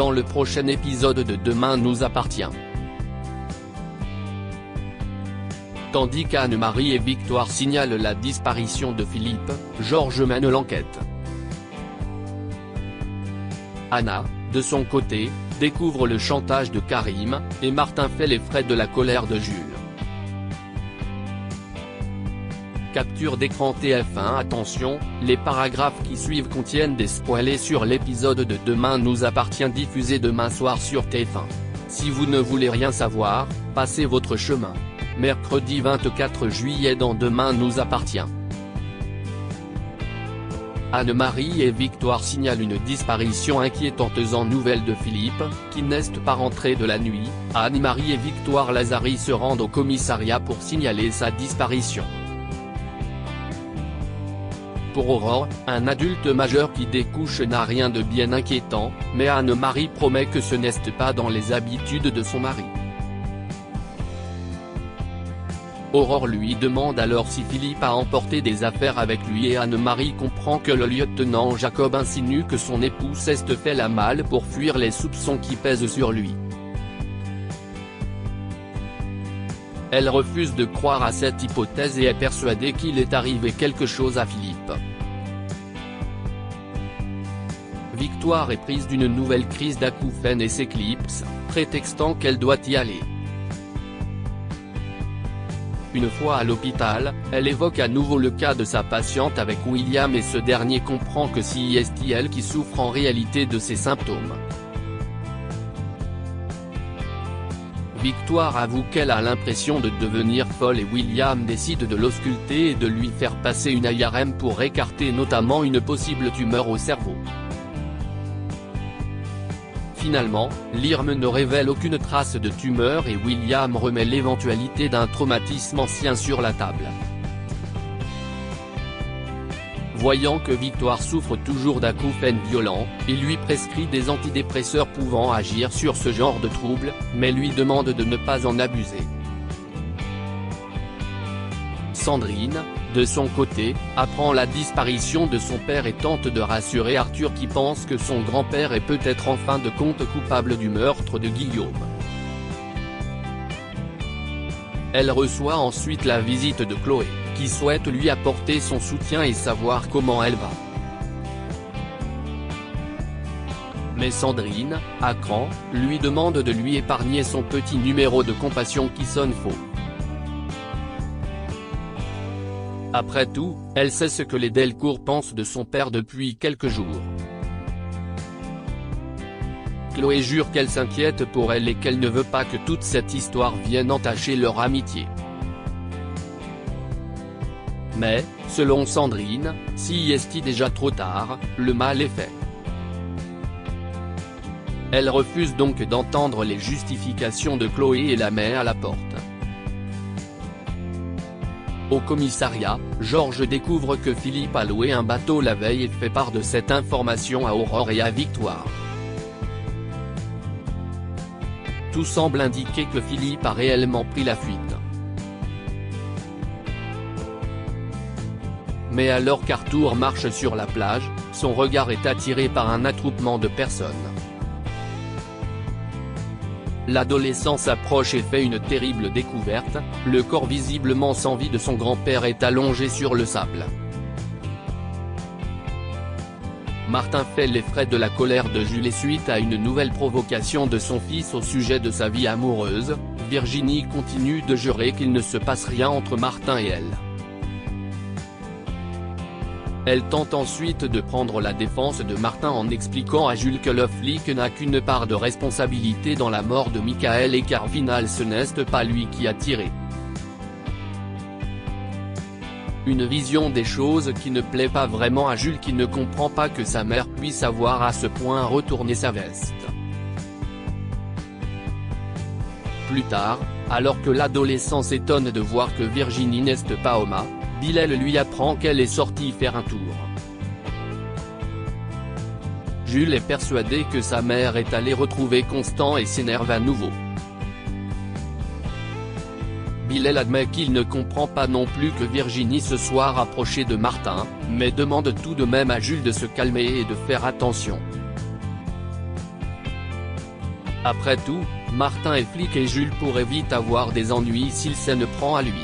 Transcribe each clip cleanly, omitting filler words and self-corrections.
dans le prochain épisode de Demain nous appartient. Tandis qu'Anne-Marie et Victoire signalent la disparition de Philippe, Georges mène l'enquête. Anna, de son côté, découvre le chantage de Karim, et Martin fait les frais de la colère de Jules. Capture d'écran TF1. Attention, les paragraphes qui suivent contiennent des spoilers sur l'épisode de Demain nous appartient diffusé demain soir sur TF1. Si vous ne voulez rien savoir, passez votre chemin. Mercredi 24 juillet dans Demain nous appartient. Anne-Marie et Victoire signalent une disparition inquiétante en nouvelles de Philippe, qui n'est pas rentré de la nuit. Anne-Marie et Victoire Lazari se rendent au commissariat pour signaler sa disparition. Pour Aurore, un adulte majeur qui découche n'a rien de bien inquiétant, mais Anne-Marie promet que ce n'est pas dans les habitudes de son mari. Aurore lui demande alors si Philippe a emporté des affaires avec lui et Anne-Marie comprend que le lieutenant Jacob insinue que son époux s'est fait la malle pour fuir les soupçons qui pèsent sur lui. Elle refuse de croire à cette hypothèse et est persuadée qu'il est arrivé quelque chose à Philippe. Victoire est prise d'une nouvelle crise d'acouphènes et s'éclipse, prétextant qu'elle doit y aller. Une fois à l'hôpital, elle évoque à nouveau le cas de sa patiente avec William et ce dernier comprend que c'est elle qui souffre en réalité de ces symptômes. Victoire avoue qu'elle a l'impression de devenir folle et William décide de l'ausculter et de lui faire passer une IRM pour écarter notamment une possible tumeur au cerveau. Finalement, l'IRM ne révèle aucune trace de tumeur et William remet l'éventualité d'un traumatisme ancien sur la table. Voyant que Victoire souffre toujours d'acouphènes violents, il lui prescrit des antidépresseurs pouvant agir sur ce genre de troubles, mais lui demande de ne pas en abuser. Sandrine, de son côté, apprend la disparition de son père et tente de rassurer Arthur qui pense que son grand-père est peut-être en fin de compte coupable du meurtre de Guillaume. Elle reçoit ensuite la visite de Chloé, qui souhaite lui apporter son soutien et savoir comment elle va. Mais Sandrine, à cran, lui demande de lui épargner son petit numéro de compassion qui sonne faux. Après tout, elle sait ce que les Delcourt pensent de son père depuis quelques jours. Chloé jure qu'elle s'inquiète pour elle et qu'elle ne veut pas que toute cette histoire vienne entacher leur amitié. Mais, selon Sandrine, si est déjà trop tard, le mal est fait. Elle refuse donc d'entendre les justifications de Chloé et la met à la porte. Au commissariat, Georges découvre que Philippe a loué un bateau la veille et fait part de cette information à Aurore et à Victoire. Tout semble indiquer que Philippe a réellement pris la fuite. Mais alors qu'Arthur marche sur la plage, son regard est attiré par un attroupement de personnes. L'adolescent s'approche et fait une terrible découverte, le corps visiblement sans vie de son grand-père est allongé sur le sable. Martin fait les frais de la colère de Jules et suite à une nouvelle provocation de son fils au sujet de sa vie amoureuse, Virginie continue de jurer qu'il ne se passe rien entre Martin et elle. Elle tente ensuite de prendre la défense de Martin en expliquant à Jules que le flic n'a qu'une part de responsabilité dans la mort de Michael et qu'au final ce n'est pas lui qui a tiré. Une vision des choses qui ne plaît pas vraiment à Jules qui ne comprend pas que sa mère puisse avoir à ce point retourné sa veste. Plus tard, alors que l'adolescent s'étonne de voir que Virginie n'est pas au mat, Bilal lui apprend qu'elle est sortie faire un tour. Jules est persuadé que sa mère est allée retrouver Constant et s'énerve à nouveau. Bilal admet qu'il ne comprend pas non plus que Virginie se soit rapprochée de Martin, mais demande tout de même à Jules de se calmer et de faire attention. Après tout, Martin est flic et Jules pourrait vite avoir des ennuis s'il s'en prend à lui.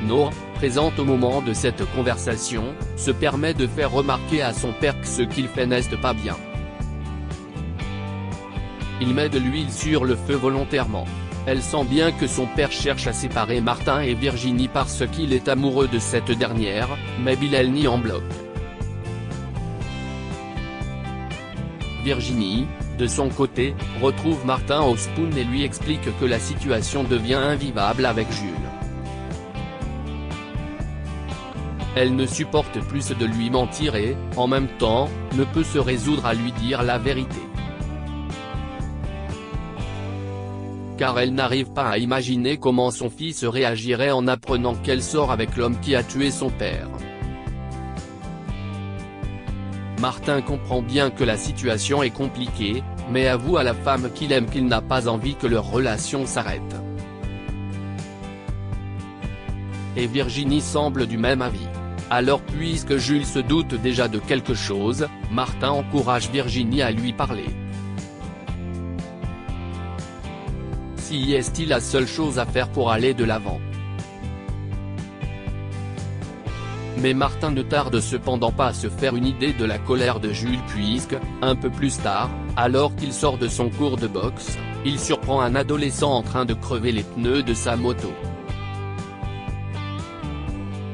Nora, présente au moment de cette conversation, se permet de faire remarquer à son père que ce qu'il fait n'est pas bien. Il met de l'huile sur le feu volontairement. Elle sent bien que son père cherche à séparer Martin et Virginie parce qu'il est amoureux de cette dernière, mais Bill elle nie en bloc. Virginie, de son côté, retrouve Martin au spoon et lui explique que la situation devient invivable avec Jules. Elle ne supporte plus de lui mentir et, en même temps, ne peut se résoudre à lui dire la vérité. Car elle n'arrive pas à imaginer comment son fils réagirait en apprenant qu'elle sort avec l'homme qui a tué son père. Martin comprend bien que la situation est compliquée, mais avoue à la femme qu'il aime qu'il n'a pas envie que leur relation s'arrête. Et Virginie semble du même avis. Alors puisque Jules se doute déjà de quelque chose, Martin encourage Virginie à lui parler. Si est-il la seule chose à faire pour aller de l'avant. Mais Martin ne tarde cependant pas à se faire une idée de la colère de Jules puisque, un peu plus tard, alors qu'il sort de son cours de boxe, il surprend un adolescent en train de crever les pneus de sa moto.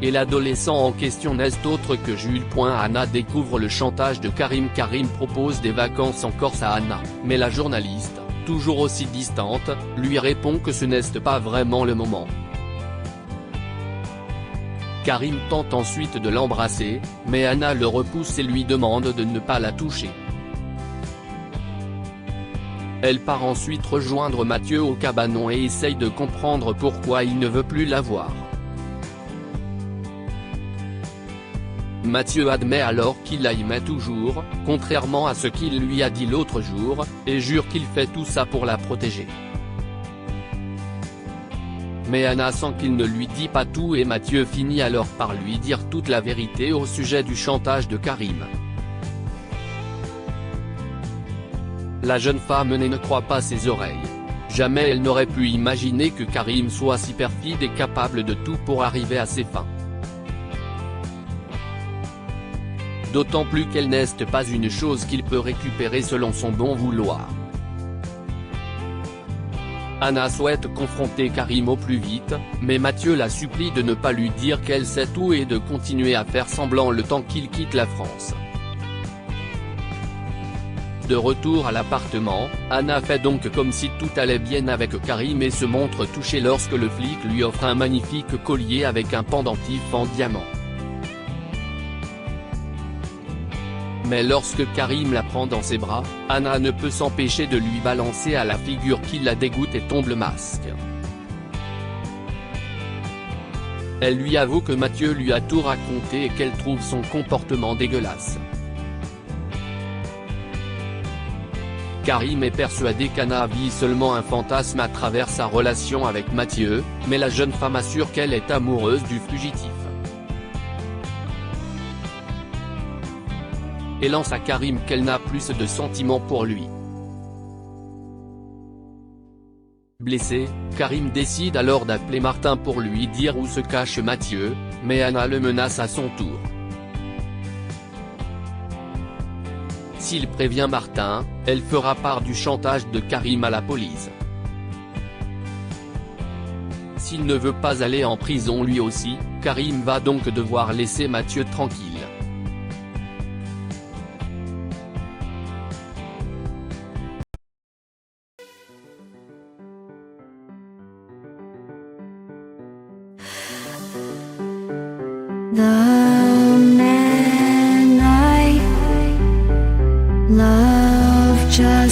Et l'adolescent en question n'est autre que Jules. Anna découvre le chantage de Karim. Karim propose des vacances en Corse à Anna, mais la journaliste, toujours aussi distante, lui répond que ce n'est pas vraiment le moment. Karim tente ensuite de l'embrasser, mais Anna le repousse et lui demande de ne pas la toucher. Elle part ensuite rejoindre Mathieu au cabanon et essaye de comprendre pourquoi il ne veut plus la voir. Mathieu admet alors qu'il la aimait toujours, contrairement à ce qu'il lui a dit l'autre jour, et jure qu'il fait tout ça pour la protéger. Mais Anna sent qu'il ne lui dit pas tout et Mathieu finit alors par lui dire toute la vérité au sujet du chantage de Karim. La jeune femme ne croit pas ses oreilles. Jamais elle n'aurait pu imaginer que Karim soit si perfide et capable de tout pour arriver à ses fins. D'autant plus qu'elle n'est pas une chose qu'il peut récupérer selon son bon vouloir. Anna souhaite confronter Karim au plus vite, mais Mathieu la supplie de ne pas lui dire qu'elle sait tout et de continuer à faire semblant le temps qu'il quitte la France. De retour à l'appartement, Anna fait donc comme si tout allait bien avec Karim et se montre touchée lorsque le flic lui offre un magnifique collier avec un pendentif en diamant. Mais lorsque Karim la prend dans ses bras, Anna ne peut s'empêcher de lui balancer à la figure qui la dégoûte et tombe le masque. Elle lui avoue que Mathieu lui a tout raconté et qu'elle trouve son comportement dégueulasse. Karim est persuadé qu'Anna vit seulement un fantasme à travers sa relation avec Mathieu, mais la jeune femme assure qu'elle est amoureuse du fugitif. Et lance à Karim qu'elle n'a plus de sentiments pour lui. Blessé, Karim décide alors d'appeler Martin pour lui dire où se cache Mathieu, mais Anna le menace à son tour. S'il prévient Martin, elle fera part du chantage de Karim à la police. S'il ne veut pas aller en prison lui aussi, Karim va donc devoir laisser Mathieu tranquille. The man I love just